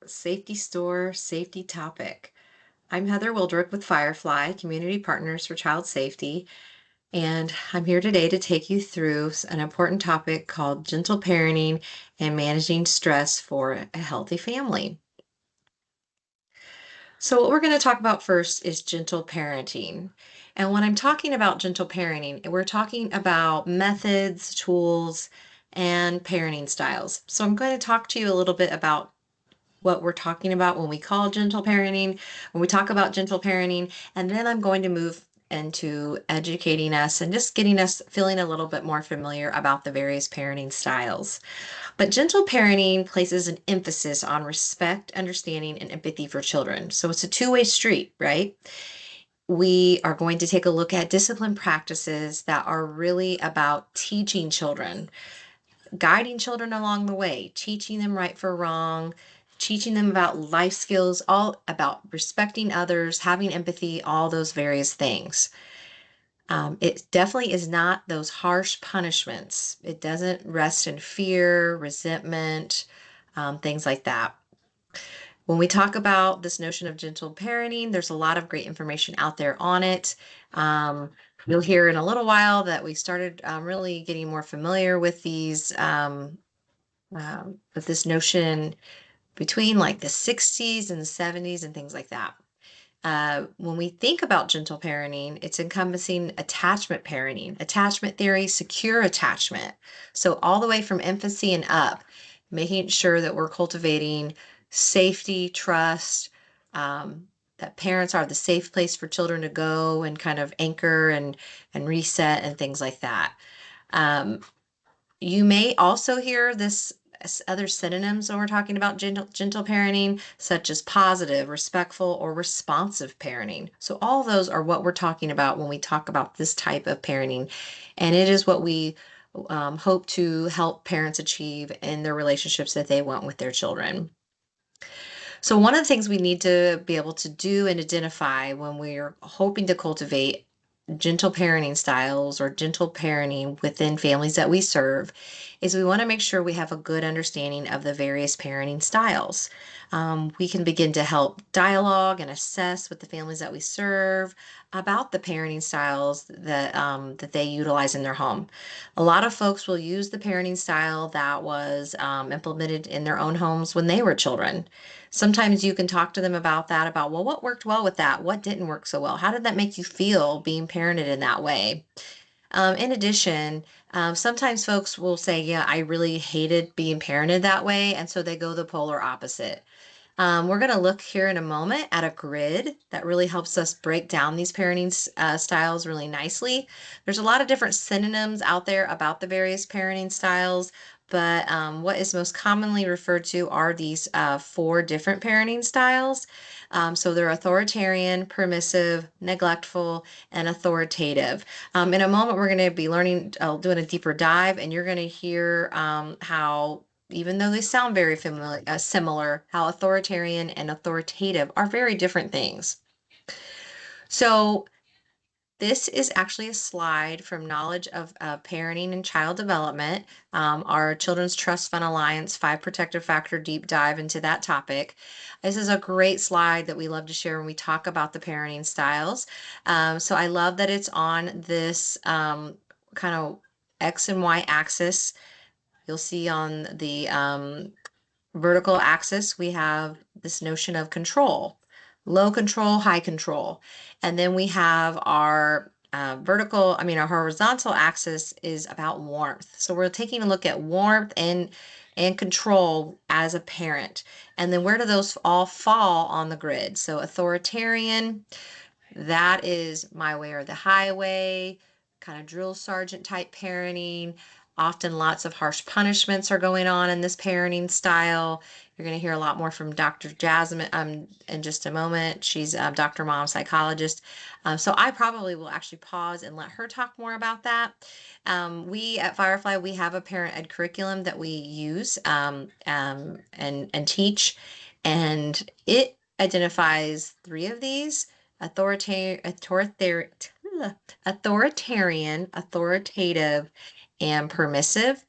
Safety store, safety topic. I'm Heather Wildrick with Firefly Community Partners for Child Safety, and I'm here today to take you through an important topic called gentle parenting and managing stress for a healthy family. So, what we're going to talk about first is gentle parenting. And when I'm talking about gentle parenting, we're talking about methods, tools, and parenting styles. So, I'm going to talk to you a little bit about what we're talking about when we call gentle parenting, when we talk about gentle parenting, and then I'm going to move into educating us and just getting us feeling a little bit more familiar about the various parenting styles. But gentle parenting places an emphasis on respect, understanding, and empathy for children. So it's a two-way street, right? We are going to take a look at discipline practices that are really about teaching children, guiding children along the way, teaching them right for wrong, teaching them about life skills, all about respecting others, having empathy, all those various things. It definitely is not those harsh punishments. It doesn't rest in fear, resentment, things like that. When we talk about this notion of gentle parenting, there's a lot of great information out there on it. Um, you'll hear in a little while that we started really getting more familiar with these with this notion between like the 60s and the 70s and things like that. When we think about gentle parenting, it's encompassing attachment parenting, attachment theory, secure attachment. So, all the way from infancy and up, making sure that we're cultivating safety, trust, that parents are the safe place for children to go and kind of anchor and reset and things like that. Um, you may also hear this other synonyms when we're talking about gentle parenting, such as positive, respectful, or responsive parenting. So all those are what we're talking about when we talk about this type of parenting, and it is what we hope to help parents achieve in their relationships that they want with their children. So one of the things we need to be able to do and identify when we're hoping to cultivate gentle parenting styles or gentle parenting within families that we serve is we want to make sure we have a good understanding of the various parenting styles. We can begin to help dialogue and assess with the families that we serve about the parenting styles that they utilize in their home. A lot of folks will use the parenting style that was implemented in their own homes when they were children. Sometimes you can talk to them about that, about, well, what worked well with that? What didn't work so well? How did that make you feel being parented in that way? In addition, sometimes folks will say, yeah, I really hated being parented that way. And so they go the polar opposite. We're going to look here in a moment at a grid that really helps us break down these parenting styles really nicely. There's a lot of different synonyms out there about the various parenting styles, but what is most commonly referred to are these four different parenting styles. So they're authoritarian, permissive, neglectful, and authoritative. In a moment, we're going to be learning, doing a deeper dive, and you're going to hear how even though they sound very familiar, similar, how authoritarian and authoritative are very different things. So this is actually a slide from Knowledge of Parenting and Child Development, our Children's Trust Fund Alliance 5 Protective Factor deep dive into that topic. This is a great slide that we love to share when we talk about the parenting styles. So I love that it's on this kind of X and Y axis. You'll see on the vertical axis, we have this notion of control, low control, high control. And then we have our our horizontal axis is about warmth. So we're taking a look at warmth and control as a parent. And then where do those all fall on the grid? So authoritarian, that is my way or the highway, kind of drill sergeant type parenting. Often lots of harsh punishments are going on in this parenting style. You're going to hear a lot more from Dr. Jasmine in just a moment. She's Dr. Mom psychologist. So I probably will actually pause and let her talk more about that. We at Firefly, we have a parent ed curriculum that we use and teach, and it identifies three of these: authoritarian, authoritative, and permissive.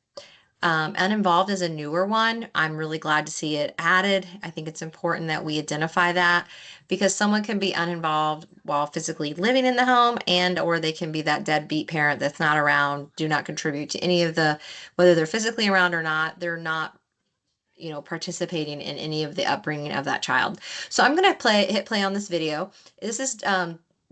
Uninvolved is a newer one. I'm really glad to see it added. I think it's important that we identify that because someone can be uninvolved while physically living in the home, and or they can be that deadbeat parent that's not around, do not contribute to any of the, whether they're physically around or not, they're not, participating in any of the upbringing of that child. So I'm going to hit play on this video. This is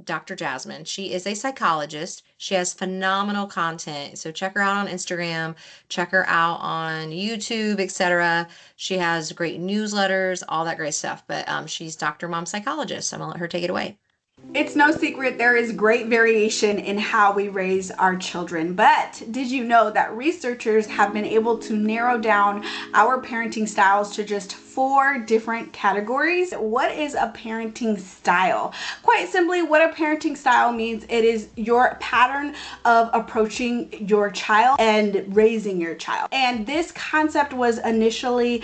Dr. Jasmine. She is a psychologist. She has phenomenal content. So check her out on Instagram, check her out on YouTube, etc. She has great newsletters, all that great stuff. But she's Dr. Mom Psychologist. So I'm going to let her take it away. It's no secret there is great variation in how we raise our children, but did you know that researchers have been able to narrow down our parenting styles to just 4 different categories? What is a parenting style? Quite simply, what a parenting style means, it is your pattern of approaching your child and raising your child. And this concept was initially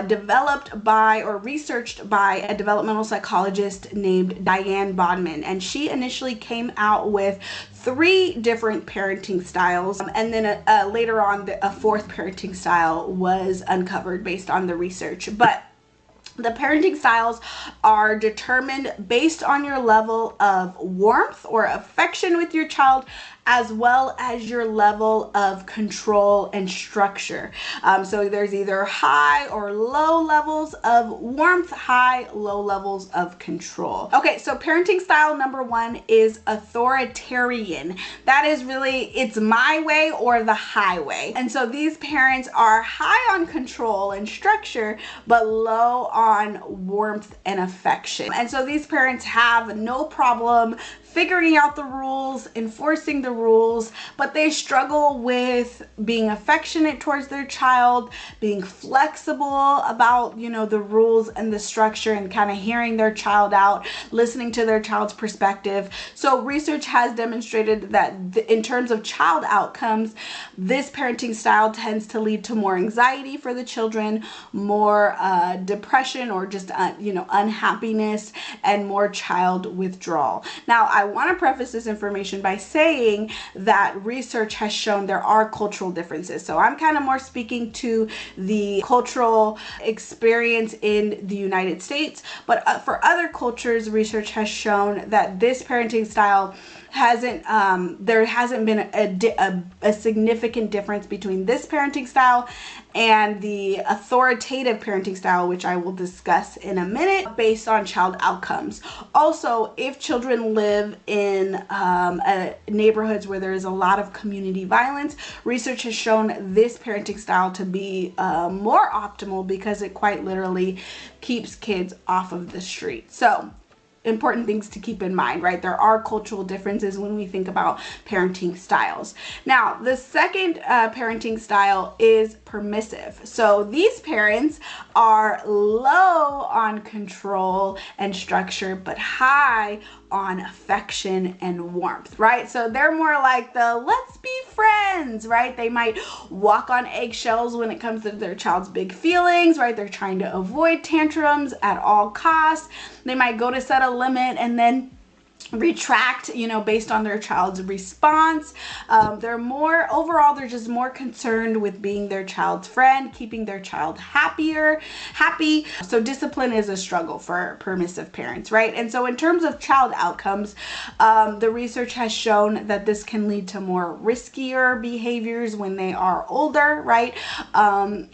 developed by or researched by a developmental psychologist named Diane Bodman, and she initially came out with 3 different parenting styles, and then later on a 4th parenting style was uncovered based on the research. But the parenting styles are determined based on your level of warmth or affection with your child, as well as your level of control and structure. So there's either high or low levels of warmth, high, low levels of control. Okay, so parenting style number 1 is authoritarian. That is really, it's my way or the highway. And so these parents are high on control and structure, but low on warmth and affection. And so these parents have no problem figuring out the rules, enforcing the rules, but they struggle with being affectionate towards their child, being flexible about, the rules and the structure, and kind of hearing their child out, listening to their child's perspective. So research has demonstrated that in terms of child outcomes, this parenting style tends to lead to more anxiety for the children, more depression or just, unhappiness, and more child withdrawal. Now, I want to preface this information by saying that research has shown there are cultural differences. So I'm kind of more speaking to the cultural experience in the United States, but for other cultures, research has shown that this parenting style there hasn't been a significant difference between this parenting style and the authoritative parenting style, which I will discuss in a minute, based on child outcomes. Also, if children live in neighborhoods where there is a lot of community violence, research has shown this parenting style to be more optimal because it quite literally keeps kids off of the street. So, important things to keep in mind, right? There are cultural differences when we think about parenting styles. Now, the second parenting style is permissive. So these parents are low on control and structure, but high on affection and warmth, right? So they're more like the let's be friends, right? They might walk on eggshells when it comes to their child's big feelings, right? They're trying to avoid tantrums at all costs. They might go to set a limit and then retract, based on their child's response. They're just more concerned with being their child's friend, keeping their child happy. So discipline is a struggle for permissive parents, right? And so in terms of child outcomes, the research has shown that this can lead to more riskier behaviors when they are older, right?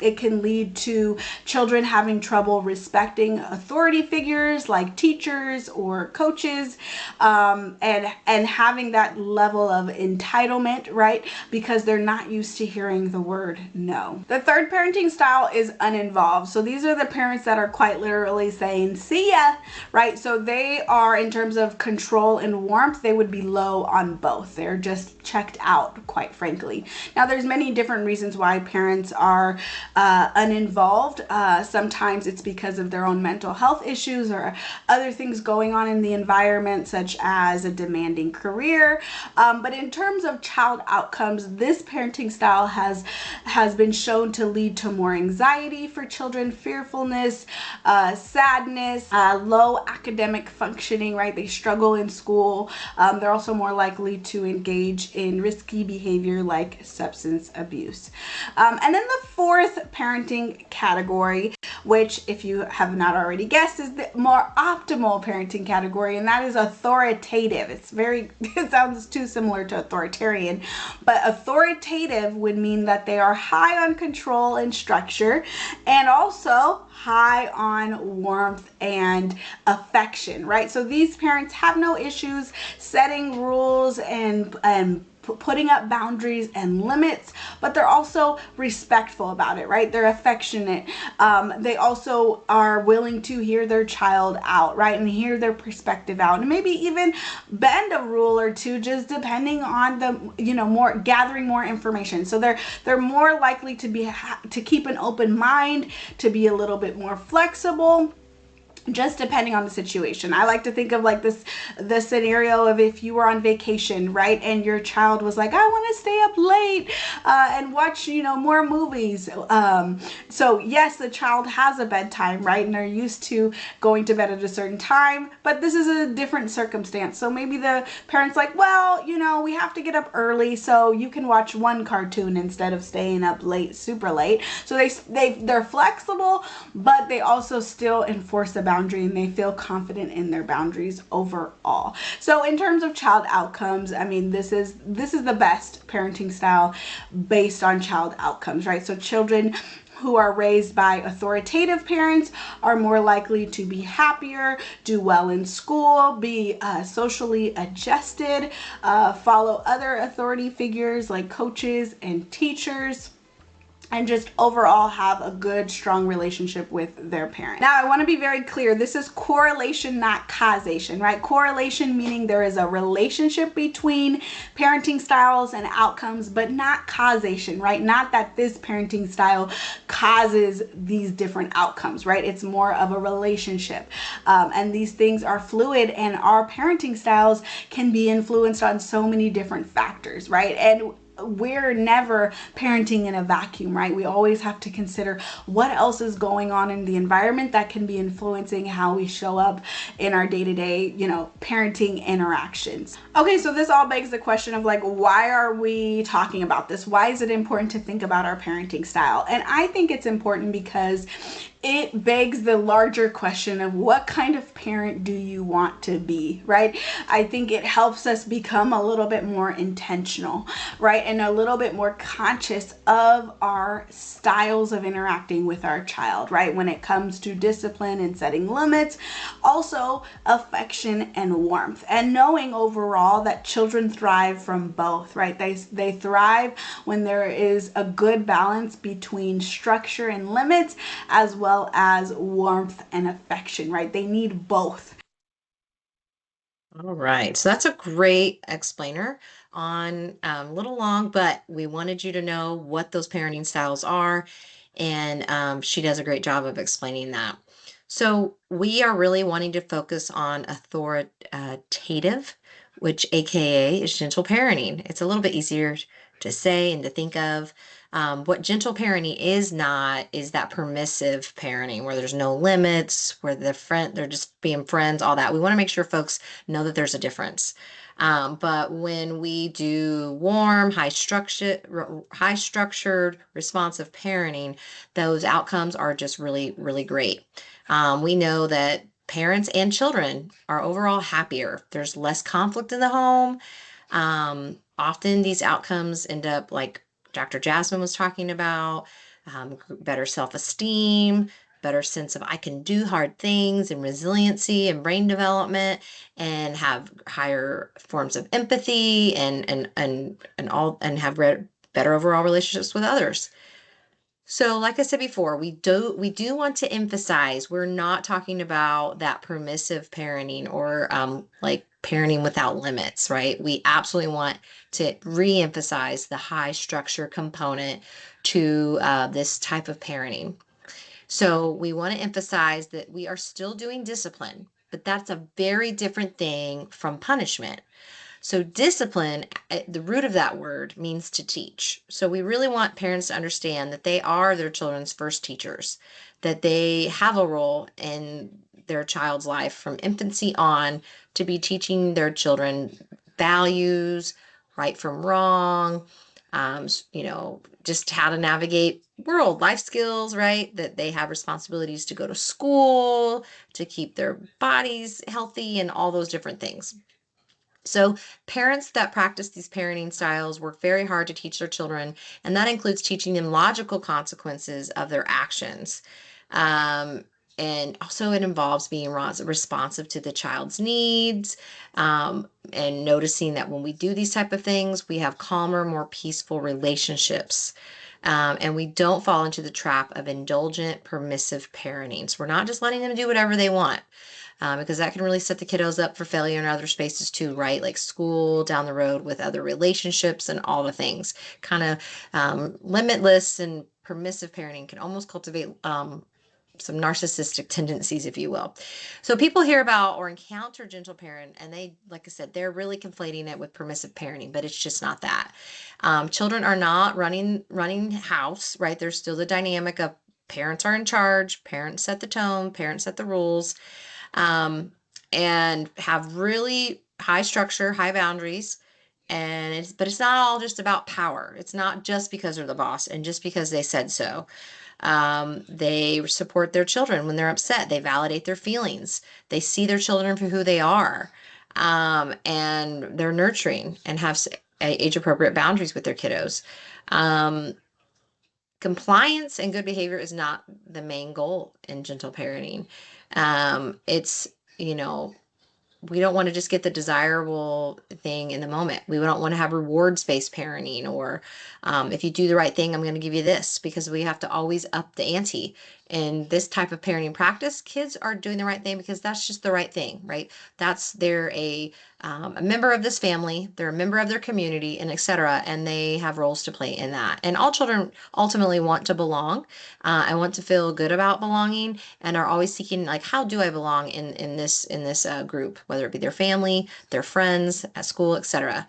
It can lead to children having trouble respecting authority figures like teachers or coaches, and having that level of entitlement, right? Because they're not used to hearing the word no. The third parenting style is uninvolved. So these are the parents that are quite literally saying, see ya, right? So they are, in terms of control and warmth, they would be low on both. They're just checked out, quite frankly. Now, there's many different reasons why parents are uninvolved. Sometimes it's because of their own mental health issues or other things going on in the environment, such such as a demanding career. But in terms of child outcomes, this parenting style has been shown to lead to more anxiety for children, fearfulness, sadness, low academic functioning, right? They struggle in school. They're also more likely to engage in risky behavior like substance abuse. And then the fourth parenting category, which, if you have not already guessed, is the more optimal parenting category, and that is authoritative. It sounds too similar to authoritarian, but authoritative would mean that they are high on control and structure, and also high on warmth and affection, right? So these parents have no issues setting rules and putting up boundaries and limits, but they're also respectful about it, right? They're affectionate. They also are willing to hear their child out, right? And hear their perspective out, and maybe even bend a rule or two, just depending on more gathering more information. So they're more likely to keep an open mind, to be a little bit more flexible, just depending on the situation. I like to think of like the scenario of if you were on vacation, right, and your child was like, I want to stay up late and watch more movies. So yes, the child has a bedtime, right, and they're used to going to bed at a certain time, but this is a different circumstance. So maybe the parents like, well, we have to get up early, so you can watch one cartoon instead of staying up late, super late. So they're flexible, but they also still enforce the boundary, and they feel confident in their boundaries overall. So in terms of child outcomes, I mean, this is the best parenting style based on child outcomes, right? So children who are raised by authoritative parents are more likely to be happier, do well in school, be socially adjusted, follow other authority figures like coaches and teachers, and just overall have a good, strong relationship with their parent. Now, I want to be very clear. This is correlation, not causation, right? Correlation meaning there is a relationship between parenting styles and outcomes, but not causation, right? Not that this parenting style causes these different outcomes, right? It's more of a relationship. And these things are fluid, and our parenting styles can be influenced on so many different factors, right? And we're never parenting in a vacuum, right? We always have to consider what else is going on in the environment that can be influencing how we show up in our day-to-day, parenting interactions. Okay, so this all begs the question of like, why are we talking about this? Why is it important to think about our parenting style? And I think it's important because it begs the larger question of what kind of parent do you want to be, right? I think it helps us become a little bit more intentional, right? And a little bit more conscious of our styles of interacting with our child, right? When it comes to discipline and setting limits, also affection and warmth, and knowing overall that children thrive from both, right? They thrive when there is a good balance between structure and limits, as well as warmth and affection, right? They need both. All right, so that's a great explainer on a little long, but we wanted you to know what those parenting styles are, and she does a great job of explaining that. So we are really wanting to focus on authoritative, which AKA is gentle parenting. It's a little bit easier to say and to think of. What gentle parenting is not is that permissive parenting where there's no limits, where they're just being friends, all that. We want to make sure folks know that there's a difference. But when we do warm, high structured, responsive parenting, those outcomes are just really, really great. We know that parents and children are overall happier. There's less conflict in the home. Often these outcomes end up like Dr. Jasmine was talking about, better self-esteem, better sense of I can do hard things, and resiliency and brain development, and have higher forms of empathy and have better overall relationships with others. So, like I said before, we do want to emphasize we're not talking about that permissive parenting or like parenting without limits, right? We absolutely want to re-emphasize the high structure component to this type of parenting. So we want to emphasize that we are still doing discipline. but that's a very different thing from punishment. So discipline, the root of that word means to teach. So we really want parents to understand that they are their children's first teachers, that they have a role in their child's life from infancy on to be teaching their children values, right from wrong, just how to navigate world life skills, right? That they have responsibilities to go to school, to keep their bodies healthy, and all those different things. So, parents that practice these parenting styles work very hard to teach their children, and that includes teaching them logical consequences of their actions. Um, and also, it involves being responsive to the child's needs, and noticing that when we do these type of things, we have calmer, more peaceful relationships. And we don't fall into the trap of indulgent, permissive parenting. So we're not just letting them do whatever they want, because that can really set the kiddos up for failure in other spaces too, right? Like school, down the road with other relationships, and all the things. Kind of limitless and permissive parenting can almost cultivate some narcissistic tendencies, if you will. So people hear about or encounter gentle parent, and they, like I said, they're really conflating it with permissive parenting, but it's just not that. Children are not running house, right? There's still the dynamic of parents are in charge, parents set the tone, parents set the rules, um, and have really high structure, high boundaries. But it's not all just about power. It's not just because they're the boss and just because they said so. They support their children when they're upset. They validate their feelings. They see their children for who they are. And they're nurturing and have age appropriate boundaries with their kiddos. Um, Compliance and good behavior is not the main goal in gentle parenting. It's, you know, we don't want to just get the desirable thing in the moment. We don't want to have rewards based parenting, or if you do the right thing, I'm going to give you this, because we have to always up the ante. In this type of parenting practice, kids are doing the right thing because that's just the right thing, right? They're a member of this family, they're a member of their community, and etc. And they have roles to play in that. And all children ultimately want to belong, and want to feel good about belonging, and are always seeking, like, how do I belong in this group, whether it be their family, their friends at school, etc.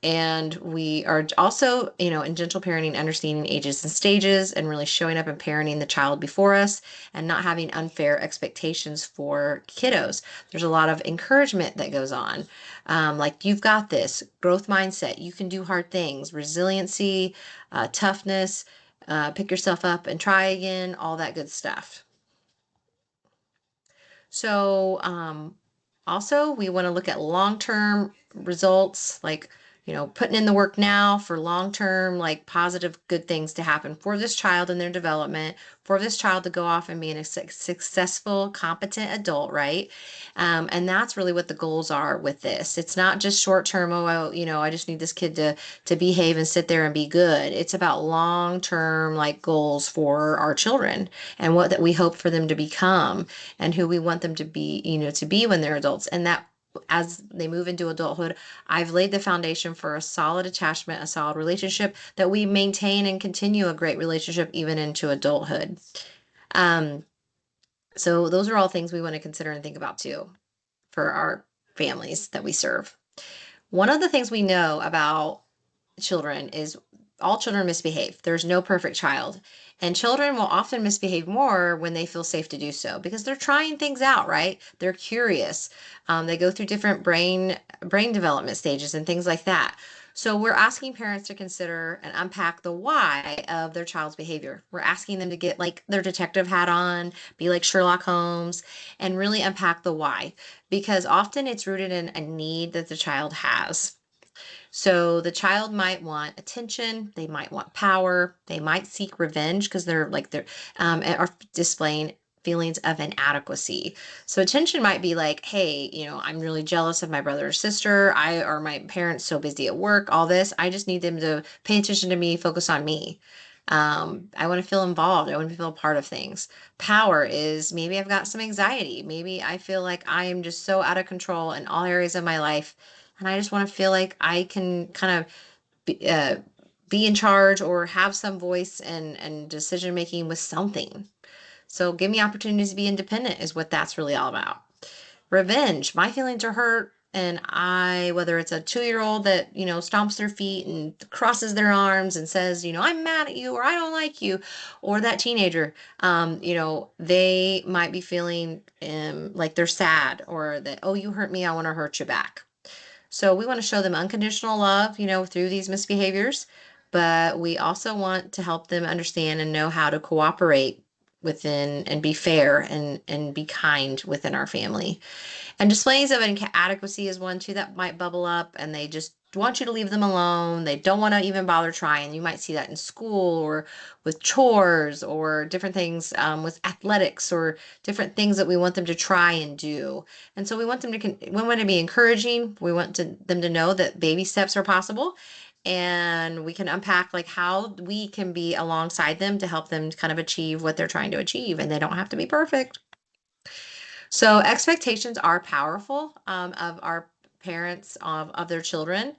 And we are also, in gentle parenting, understanding ages and stages, and really showing up and parenting the child before us, and not having unfair expectations for kiddos. There's a lot of encouragement that goes on, like, you've got this, growth mindset, you can do hard things, resiliency, toughness, pick yourself up and try again, all that good stuff. So, also, we want to look at long-term results, like, putting in the work now for long-term, like, positive, good things to happen for this child and their development, for this child to go off and be a successful, competent adult, right? And that's really what the goals are with this. It's not just short-term, I just need this kid to behave and sit there and be good. It's about long-term, like, goals for our children, and what that we hope for them to become, and who we want them to be, to be when they're adults. And that, as they move into adulthood, I've laid the foundation for a solid attachment, a solid relationship, that we maintain and continue a great relationship even into adulthood. Um, so those are all things we want to consider and think about too for our families that we serve. One of the things we know about children is all children misbehave. There's no perfect child. And children will often misbehave more when they feel safe to do so, because they're trying things out, right? They're curious. They go through different brain development stages and things like that. So we're asking parents to consider and unpack the why of their child's behavior. We're asking them to get, like, their detective hat on, be like Sherlock Holmes, and really unpack the why, because often it's rooted in a need that the child has. So the child might want attention, they might want power, they might seek revenge because they're are displaying feelings of inadequacy. So attention might be like, hey, I'm really jealous of my brother or sister, I or my parents so busy at work, all this. I just need them to pay attention to me, focus on me. I want to feel involved. I want to feel a part of things. Power is, maybe I've got some anxiety. Maybe I feel like I am just so out of control in all areas of my life, and I just want to feel like I can kind of be in charge, or have some voice and decision making with something. So give me opportunities to be independent is what that's really all about. Revenge. My feelings are hurt. And whether it's a 2-year-old that, stomps their feet and crosses their arms and says, I'm mad at you or I don't like you, or that teenager, they might be feeling like they're sad or that, oh, you hurt me, I want to hurt you back. So we want to show them unconditional love, through these misbehaviors, but we also want to help them understand and know how to cooperate within and be fair and be kind within our family. And displays of inadequacy is one too that might bubble up, and they just want you to leave them alone. They don't want to even bother trying. You might see that in school or with chores or different things with athletics or different things that we want them to try and do. And so we want them we want to be encouraging. We want them to know that baby steps are possible. And we can unpack like how we can be alongside them to help them kind of achieve what they're trying to achieve. And they don't have to be perfect. So expectations are powerful of our parents of their children.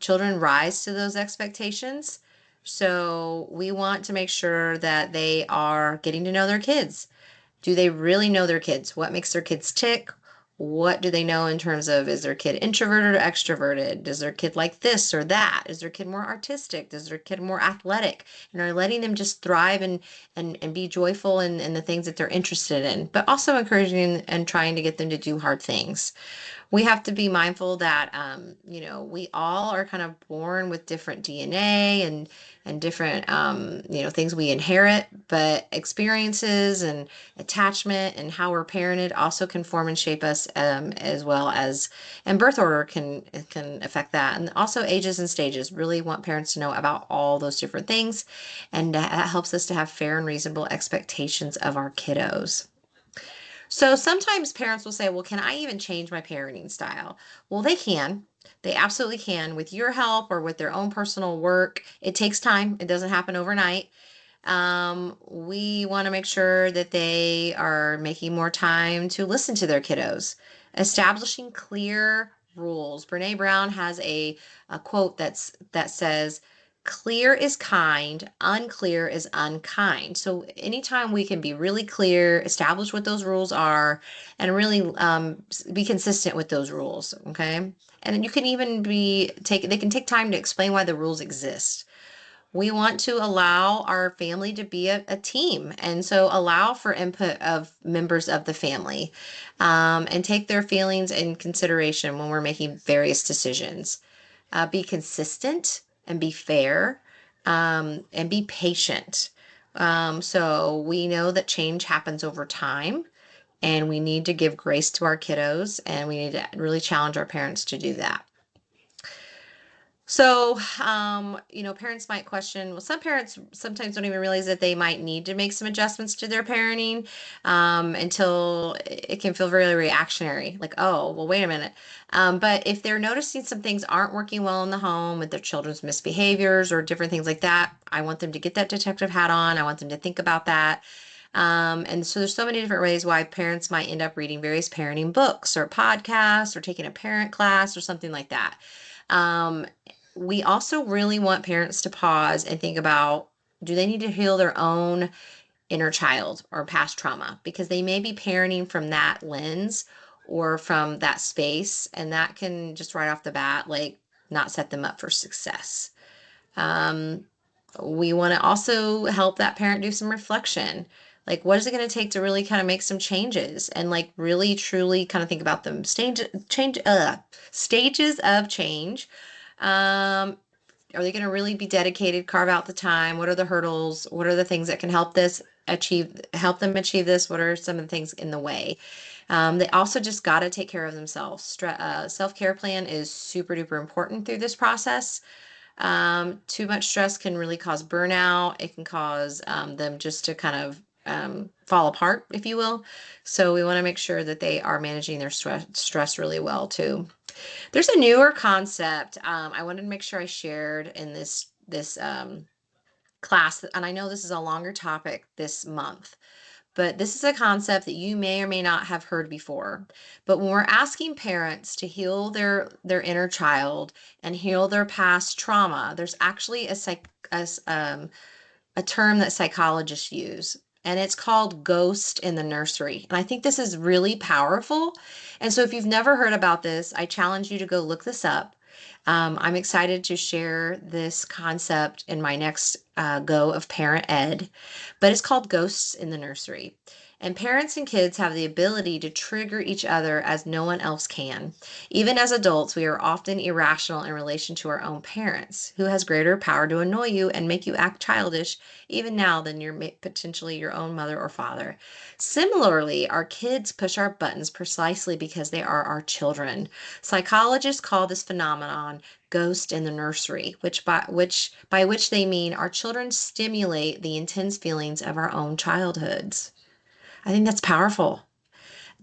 Children rise to those expectations. So we want to make sure that they are getting to know their kids. Do they really know their kids? What makes their kids tick? What do they know in terms of, is their kid introverted or extroverted? Does their kid like this or that? Is their kid more artistic? Does their kid more athletic? And are letting them just thrive and be joyful in the things that they're interested in, but also encouraging and trying to get them to do hard things. We have to be mindful that we all are kind of born with different DNA and different things we inherit, but experiences and attachment and how we're parented also can form and shape us, as well as, and birth order can affect that, and also ages and stages. Really want parents to know about all those different things, and that helps us to have fair and reasonable expectations of our kiddos. So sometimes parents will say, well, can I even change my parenting style? Well, they can. They absolutely can with your help or with their own personal work. It takes time, it doesn't happen overnight. We want to make sure that they are making more time to listen to their kiddos, establishing clear rules. Brene Brown has a quote that says, clear is kind, unclear is unkind. So anytime we can be really clear, establish what those rules are, and really be consistent with those rules, okay? And then you can even they can take time to explain why the rules exist. We want to allow our family to be a team, and so allow for input of members of the family, and take their feelings in consideration when we're making various decisions. Be consistent and be fair, and be patient. So we know that change happens over time, and we need to give grace to our kiddos, and we need to really challenge our parents to do that. So, parents might question, well, some parents sometimes don't even realize that they might need to make some adjustments to their parenting, until it can feel very reactionary. Like, oh, well, wait a minute. But if they're noticing some things aren't working well in the home with their children's misbehaviors or different things like that, I want them to get that detective hat on. I want them to think about that. And so there's so many different ways why parents might end up reading various parenting books or podcasts or taking a parent class or something like that. Um, we also really want parents to pause and think about, do they need to heal their own inner child or past trauma? Because they may be parenting from that lens or from that space, and that can just right off the bat, like, not set them up for success. Um, we want to also help that parent do some reflection. Like, what is it going to take to really kind of make some changes and like really truly kind of think about them stages of change. um, are they going to really be dedicated, carve out the time? What are the hurdles? What are the things that can help them achieve this? What are some of the things in the way? They also just got to take care of themselves. Self-care plan is super duper important through this process. Too much stress can really cause burnout. It can cause them just to kind of fall apart, if you will. So we want to make sure that they are managing their stress really well too. There's a newer concept I wanted to make sure I shared in this class, and I know this is a longer topic this month, but this is a concept that you may or may not have heard before. But when we're asking parents to heal their inner child and heal their past trauma, there's actually a term that psychologists use, and it's called Ghost in the Nursery. And I think this is really powerful. And so if you've never heard about this, I challenge you to go look this up. I'm excited to share this concept in my next go of parent ed, but it's called Ghosts in the Nursery. And parents and kids have the ability to trigger each other as no one else can. Even as adults, we are often irrational in relation to our own parents, who has greater power to annoy you and make you act childish even now than your potentially your own mother or father. Similarly, our kids push our buttons precisely because they are our children. Psychologists call this phenomenon ghost in the nursery, which they mean our children stimulate the intense feelings of our own childhoods. I think that's powerful.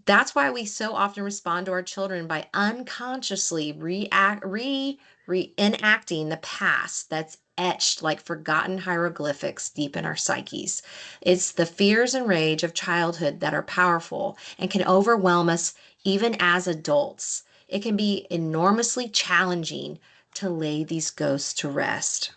That's why we so often respond to our children by unconsciously reenacting the past that's etched like forgotten hieroglyphics deep in our psyches. It's the fears and rage of childhood that are powerful and can overwhelm us even as adults. It can be enormously challenging to lay these ghosts to rest.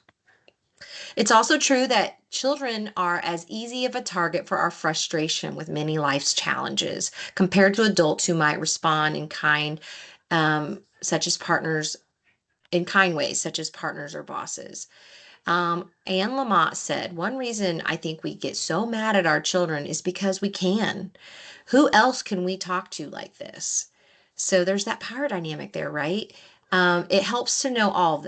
It's also true that children are as easy of a target for our frustration with many life's challenges compared to adults who might respond such as partners, in kind ways, such as partners or bosses. Anne Lamott said, one reason I think we get so mad at our children is because we can. Who else can we talk to like this? So there's that power dynamic there, right? It helps to know all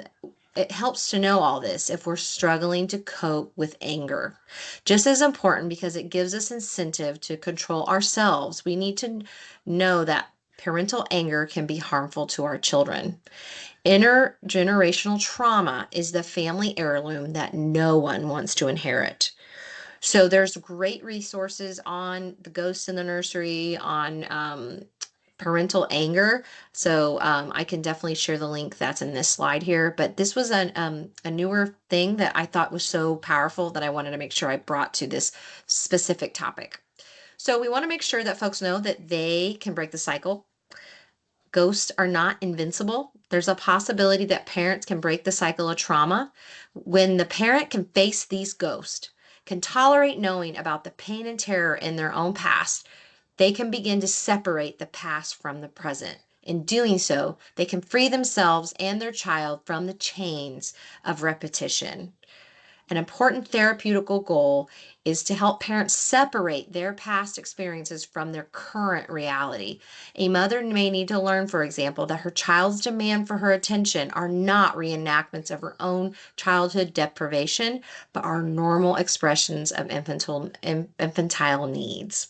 this if we're struggling to cope with anger. Just as important because it gives us incentive to control ourselves, we need to know that parental anger can be harmful to our children. Intergenerational trauma is the family heirloom that no one wants to inherit. So there's great resources on the ghosts in the nursery, on parental anger. So I can definitely share the link that's in this slide here. But this was a newer thing that I thought was so powerful that I wanted to make sure I brought to this specific topic. So we want to make sure that folks know that they can break the cycle. Ghosts are not invincible. There's a possibility that parents can break the cycle of trauma when the parent can face these ghosts, can tolerate knowing about the pain and terror in their own past. They can begin to separate the past from the present. In doing so, they can free themselves and their child from the chains of repetition. An important therapeutical goal is to help parents separate their past experiences from their current reality. A mother may need to learn, for example, that her child's demand for her attention are not reenactments of her own childhood deprivation, but are normal expressions of infantile needs.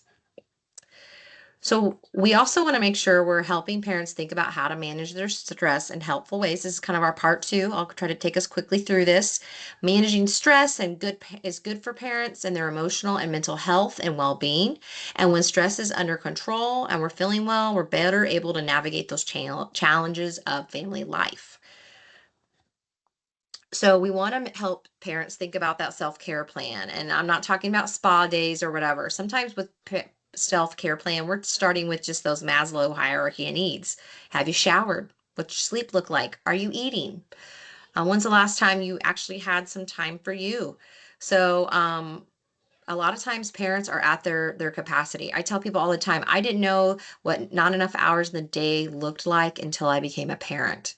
So we also want to make sure we're helping parents think about how to manage their stress in helpful ways. This is kind of our part two. I'll try to take us quickly through this. Managing stress is good for parents and their emotional and mental health and well-being. And when stress is under control and we're feeling well, we're better able to navigate those challenges of family life. So we want to help parents think about that self-care plan. And I'm not talking about spa days or whatever. Sometimes with self-care plan, we're starting with just those Maslow hierarchy of needs. Have you showered? What's your sleep look like? Are you eating? When's the last time you actually had some time for you? So a lot of times parents are at their capacity. I tell people all the time, I didn't know what not enough hours in the day looked like until I became a parent.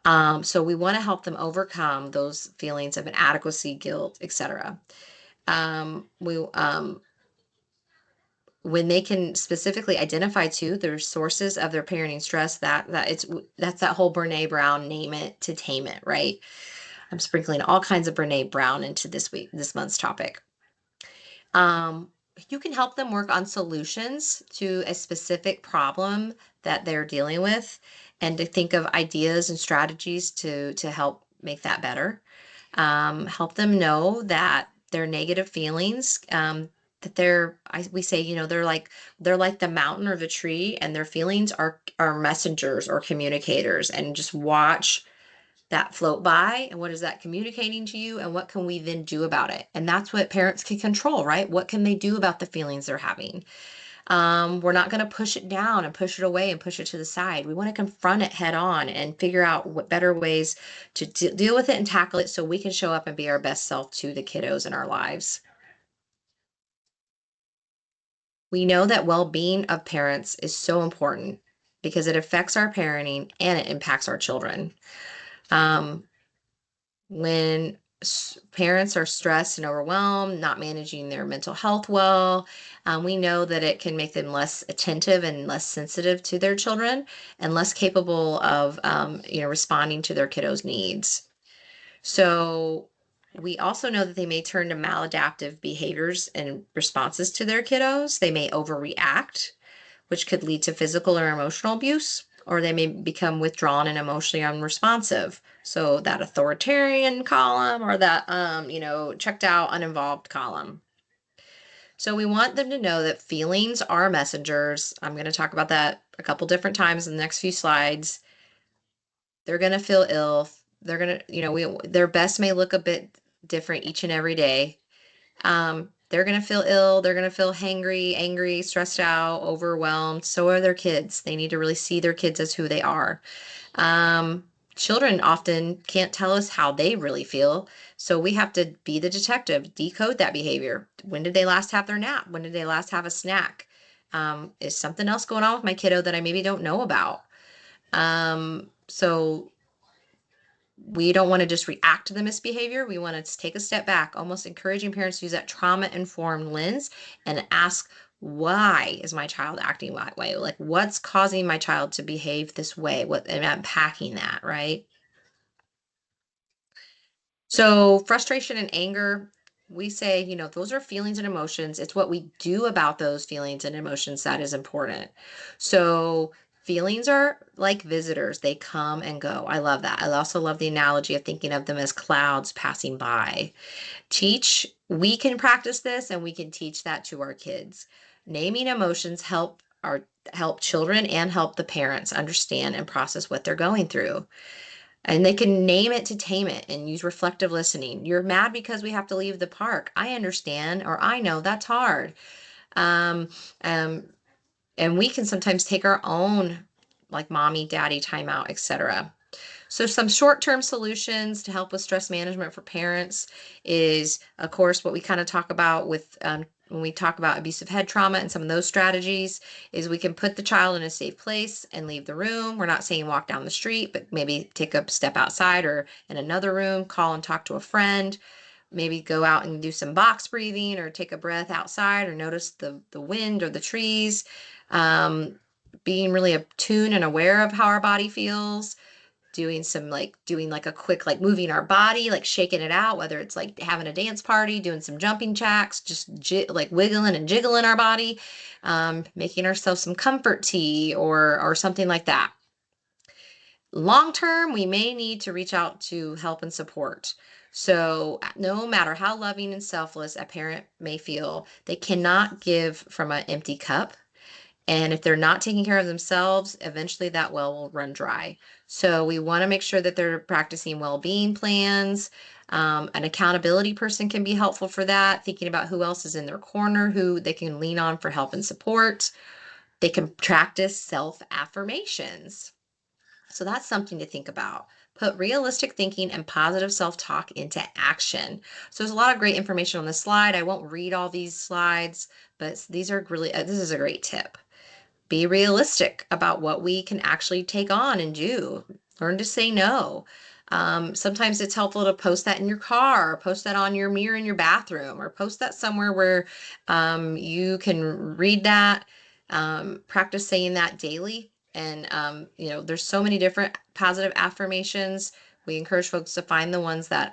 So we want to help them overcome those feelings of inadequacy, guilt, etc. We When they can specifically identify too their sources of their parenting stress, that's that whole Brene Brown name it to tame it, right? I'm sprinkling all kinds of Brene Brown into this month's topic. You can help them work on solutions to a specific problem that they're dealing with and to think of ideas and strategies to help make that better. Help them know that their negative feelings, we say, they're like the mountain or the tree, and their feelings are messengers or communicators, and just watch that float by, and what is that communicating to you, and what can we then do about it? And that's what parents can control, right? What can they do about the feelings they're having? We're not going to push it down and push it away and push it to the side. We want to confront it head on and figure out what better ways to deal with it and tackle it so we can show up and be our best self to the kiddos in our lives. We know that well-being of parents is so important because it affects our parenting and it impacts our children. Um, when parents are stressed and overwhelmed, not managing their mental health well, we know that it can make them less attentive and less sensitive to their children and less capable of, responding to their kiddos' needs. So we also know that they may turn to maladaptive behaviors and responses to their kiddos. They may overreact, which could lead to physical or emotional abuse, or they may become withdrawn and emotionally unresponsive. So that authoritarian column or that, checked out, uninvolved column. So we want them to know that feelings are messengers. I'm going to talk about that a couple different times in the next few slides. They're going to feel ill. They're going to, their best may look a bit different each and every day. They're going to feel ill. They're going to feel hangry, angry, stressed out, overwhelmed. So are their kids. They need to really see their kids as who they are. Um, Children often can't tell us how they really feel. So we have to be the detective, decode that behavior. When did they last have their nap? When did they last have a snack? Is something else going on with my kiddo that I maybe don't know about? So we don't want to just react to the misbehavior. We want to take a step back, almost encouraging parents to use that trauma-informed lens and ask, why is my child acting that way? Like, what's causing my child to behave this way? What, and unpacking that, right? So frustration and anger, we say, those are feelings and emotions. It's what we do about those feelings and emotions that is important. So feelings are like visitors. They come and go. I love that. I also love the analogy of thinking of them as clouds passing by. We can practice this and we can teach that to our kids. Naming emotions help children and help the parents understand and process what they're going through. And they can name it to tame it and use reflective listening. You're mad because we have to leave the park. I understand, or I know that's hard. Um, um, and we can sometimes take our own, like mommy, daddy timeout, etc. So some short-term solutions to help with stress management for parents is, of course, what we kind of talk about with when we talk about abusive head trauma and some of those strategies is we can put the child in a safe place and leave the room. We're not saying walk down the street, but maybe take a step outside or in another room, call and talk to a friend, maybe go out and do some box breathing or take a breath outside or notice the wind or the trees. Being really attuned and aware of how our body feels, doing like a quick like moving our body, like shaking it out, whether it's like having a dance party, doing some jumping jacks, just like wiggling and jiggling our body, making ourselves some comfort tea or something like that. Long term, we may need to reach out to help and support. So, no matter how loving and selfless a parent may feel, they cannot give from an empty cup. And if they're not taking care of themselves, eventually that well will run dry. So we want to make sure that they're practicing well-being plans. An accountability person can be helpful for that, thinking about who else is in their corner, who they can lean on for help and support. They can practice self-affirmations. So that's something to think about. Put realistic thinking and positive self-talk into action. So there's a lot of great information on this slide. I won't read all these slides, but these are really, this is a great tip. Be realistic about what we can actually take on and do. Learn to say no. Sometimes it's helpful to post that in your car, or post that on your mirror in your bathroom, or post that somewhere where you can read that. Practice saying that daily. And, there's so many different positive affirmations. We encourage folks to find the ones that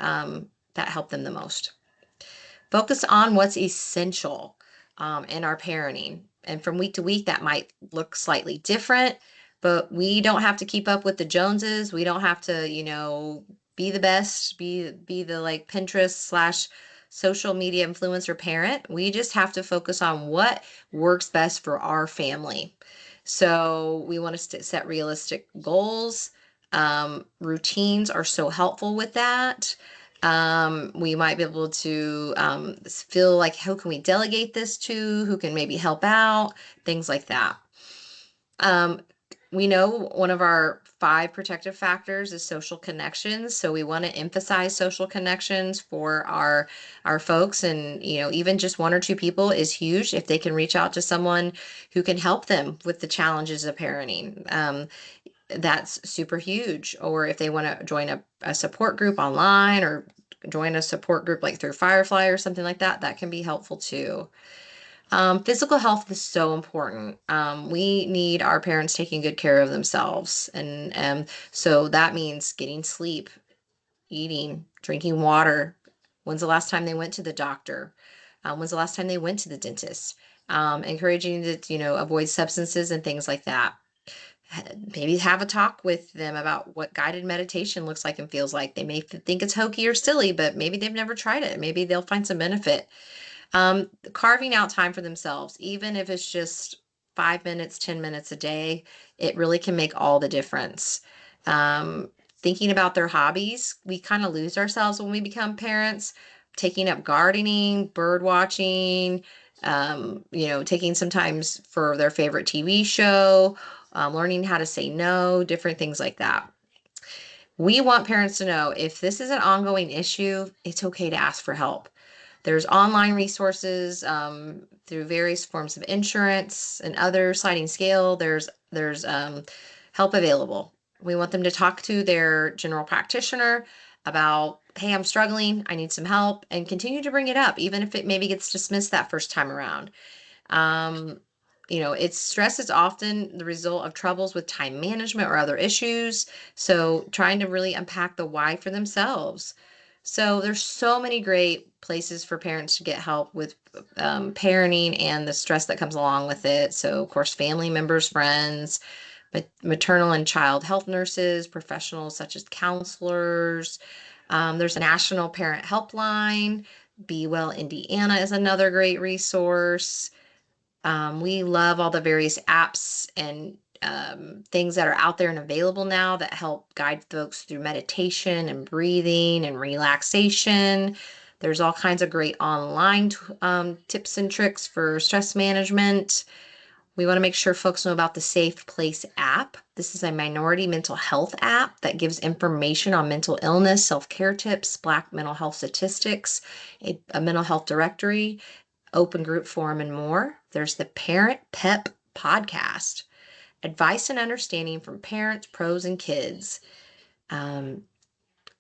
help them the most. Focus on what's essential in our parenting. And from week to week, that might look slightly different, but we don't have to keep up with the Joneses. We don't have to, be the best, be the like Pinterest slash social media influencer parent. We just have to focus on what works best for our family. So we want to set realistic goals. Routines are so helpful with that. We might be able to feel like, who can we delegate this to? Who can maybe help out? Things like that. We know one of our 5 protective factors is social connections. So we want to emphasize social connections for our folks, and even just one or two people is huge if they can reach out to someone who can help them with the challenges of parenting. That's super huge. Or if they want to join a support group online, or join a support group like through Firefly or something like that, that can be helpful too. Physical health is so important. We need our parents taking good care of themselves. And so that means getting sleep, eating, drinking water. When's the last time they went to the doctor? When's the last time they went to the dentist? Encouraging to, avoid substances and things like that. Maybe have a talk with them about what guided meditation looks like and feels like. They may think it's hokey or silly, but maybe they've never tried it. Maybe they'll find some benefit. Carving out time for themselves, even if it's just 5 minutes, 10 minutes a day, it really can make all the difference. Um, Thinking about their hobbies, we kind of lose ourselves when we become parents. Taking up gardening, bird watching, taking some times for their favorite TV show, learning how to say no, different things like that. We want parents to know if this is an ongoing issue, it's okay to ask for help. There's online resources through various forms of insurance and other sliding scale. There's help available. We want them to talk to their general practitioner about, hey, I'm struggling, I need some help, and continue to bring it up, even if it maybe gets dismissed that first time around. Um, it's stress is often the result of troubles with time management or other issues. So trying to really unpack the why for themselves. So there's so many great places for parents to get help with parenting and the stress that comes along with it. So of course, family members, friends, maternal and child health nurses, professionals such as counselors. There's a national parent helpline. Be Well Indiana is another great resource. We love all the various apps and things that are out there and available now that help guide folks through meditation and breathing and relaxation. There's all kinds of great online tips and tricks for stress management. We want to make sure folks know about the Safe Place app. This is a minority mental health app that gives information on mental illness, self-care tips, Black mental health statistics, a mental health directory, open group forum, and more. There's the Parent PEP podcast, advice and understanding from parents, pros, and kids. Um,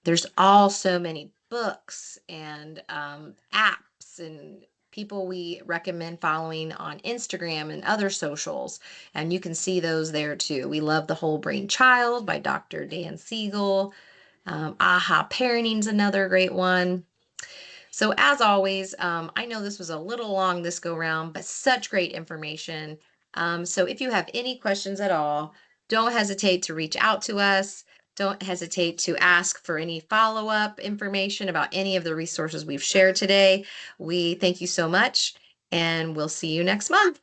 there's also many books and apps and people we recommend following on Instagram and other socials, and you can see those there too. We love The Whole Brain Child by Dr. Dan Siegel. Aha Parenting's another great one. So as always, I know this was a little long this go round, but such great information. So if you have any questions at all, don't hesitate to reach out to us. Don't hesitate to ask for any follow-up information about any of the resources we've shared today. We thank you so much, and we'll see you next month.